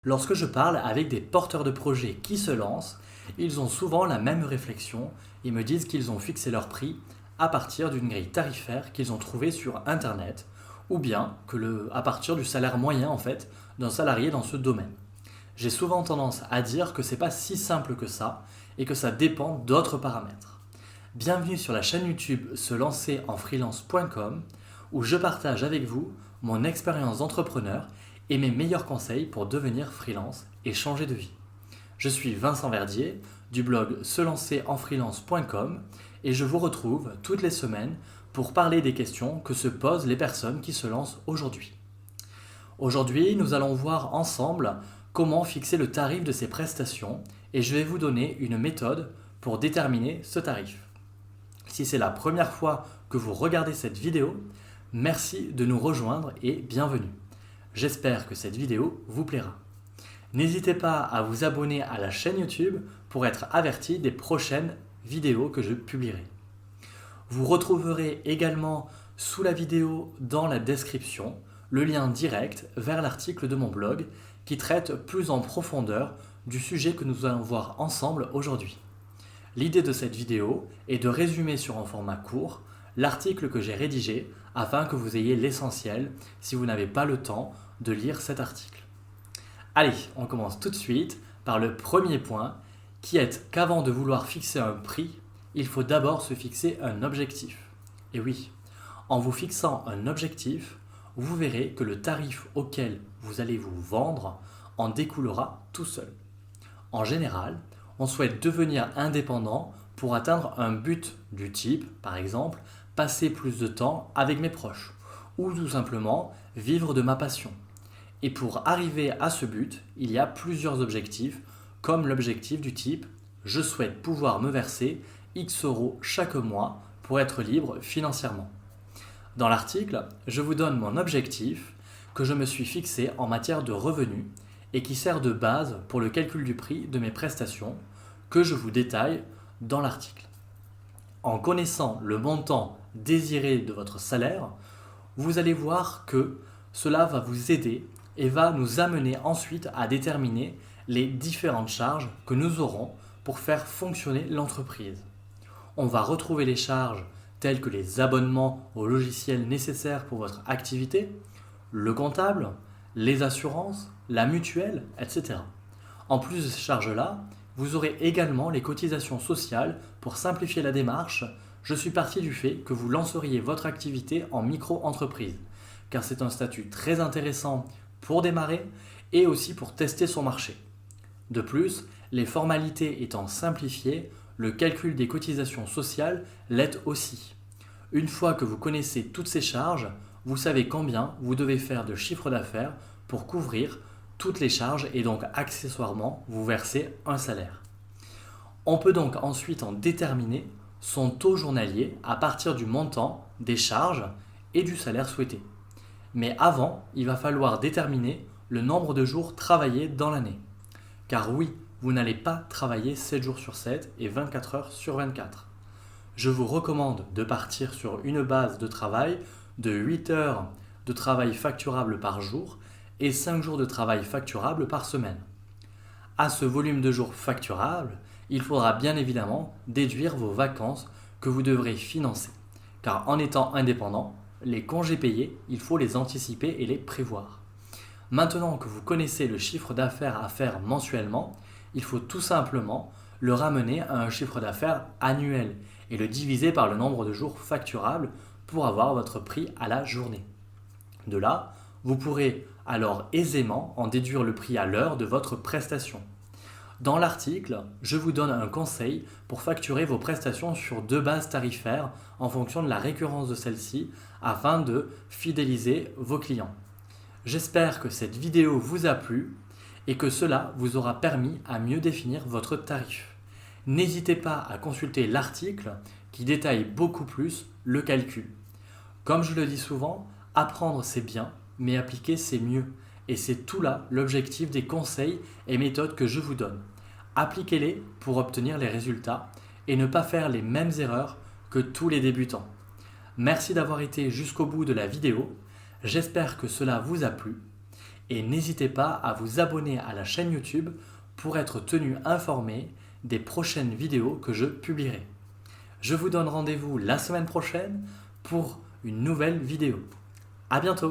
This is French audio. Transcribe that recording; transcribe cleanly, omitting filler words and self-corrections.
Lorsque je parle avec des porteurs de projets qui se lancent, ils ont souvent la même réflexion et me disent qu'ils ont fixé leur prix à partir d'une grille tarifaire qu'ils ont trouvée sur Internet ou bien à partir du salaire moyen d'un salarié dans ce domaine. J'ai souvent tendance à dire que c'est pas si simple que ça et que ça dépend d'autres paramètres. Bienvenue sur la chaîne YouTube se lancer en freelance.com où je partage avec vous mon expérience d'entrepreneur et mes meilleurs conseils pour devenir freelance et changer de vie. Je suis Vincent Verdier du blog selancerenfreelance.com et je vous retrouve toutes les semaines pour parler des questions que se posent les personnes qui se lancent aujourd'hui. Aujourd'hui, nous allons voir ensemble comment fixer le tarif de ces prestations et je vais vous donner une méthode pour déterminer ce tarif. Si c'est la première fois que vous regardez cette vidéo, merci de nous rejoindre et bienvenue. J'espère que cette vidéo vous plaira. N'hésitez pas à vous abonner à la chaîne YouTube pour être averti des prochaines vidéos que je publierai. Vous retrouverez également sous la vidéo dans la description le lien direct vers l'article de mon blog qui traite plus en profondeur du sujet que nous allons voir ensemble aujourd'hui. L'idée de cette vidéo est de résumer sur un format court l'article que j'ai rédigé afin que vous ayez l'essentiel si vous n'avez pas le temps de lire cet article. Allez, on commence tout de suite par le premier point qui est qu'avant de vouloir fixer un prix, il faut d'abord se fixer un objectif. Et oui, en vous fixant un objectif, vous verrez que le tarif auquel vous allez vous vendre en découlera tout seul. En général, on souhaite devenir indépendant pour atteindre un but du type, par exemple, passer plus de temps avec mes proches ou tout simplement vivre de ma passion. Et pour arriver à ce but, il y a plusieurs objectifs comme l'objectif du type je souhaite pouvoir me verser X euros chaque mois pour être libre financièrement. Dans l'article, je vous donne mon objectif que je me suis fixé en matière de revenus et qui sert de base pour le calcul du prix de mes prestations que je vous détaille dans l'article. En connaissant le montant désiré de votre salaire, vous allez voir que cela va vous aider et va nous amener ensuite à déterminer les différentes charges que nous aurons pour faire fonctionner l'entreprise. On va retrouver les charges telles que les abonnements aux logiciels nécessaires pour votre activité, le comptable, les assurances, la mutuelle, etc. En plus de ces charges-là, vous aurez également les cotisations sociales. Pour simplifier la démarche, je suis parti du fait que vous lanceriez votre activité en micro-entreprise, car c'est un statut très intéressant pour démarrer et aussi pour tester son marché. De plus, les formalités étant simplifiées, le calcul des cotisations sociales l'est aussi. Une fois que vous connaissez toutes ces charges, vous savez combien vous devez faire de chiffre d'affaires pour couvrir toutes les charges et donc accessoirement vous verser un salaire. On peut donc ensuite en déterminer son taux journalier à partir du montant des charges et du salaire souhaité. Mais avant, il va falloir déterminer le nombre de jours travaillés dans l'année. Car oui, vous n'allez pas travailler 7 jours sur 7 et 24 heures sur 24. Je vous recommande de partir sur une base de travail de 8 heures de travail facturable par jour et 5 jours de travail facturable par semaine. À ce volume de jours facturables, il faudra bien évidemment déduire vos vacances que vous devrez financer. Car en étant indépendant, les congés payés, il faut les anticiper et les prévoir. Maintenant que vous connaissez le chiffre d'affaires à faire mensuellement, il faut tout simplement le ramener à un chiffre d'affaires annuel et le diviser par le nombre de jours facturables pour avoir votre prix à la journée. De là, vous pourrez alors aisément en déduire le prix à l'heure de votre prestation. Dans l'article, je vous donne un conseil pour facturer vos prestations sur 2 bases tarifaires en fonction de la récurrence de celle-ci afin de fidéliser vos clients. J'espère que cette vidéo vous a plu et que cela vous aura permis à mieux définir votre tarif. N'hésitez pas à consulter l'article qui détaille beaucoup plus le calcul. Comme je le dis souvent, apprendre c'est bien, mais appliquer c'est mieux. Et c'est tout là l'objectif des conseils et méthodes que je vous donne. Appliquez-les pour obtenir les résultats et ne pas faire les mêmes erreurs que tous les débutants. Merci d'avoir été jusqu'au bout de la vidéo. J'espère que cela vous a plu et n'hésitez pas à vous abonner à la chaîne YouTube pour être tenu informé des prochaines vidéos que je publierai. Je vous donne rendez-vous la semaine prochaine pour une nouvelle vidéo. À bientôt!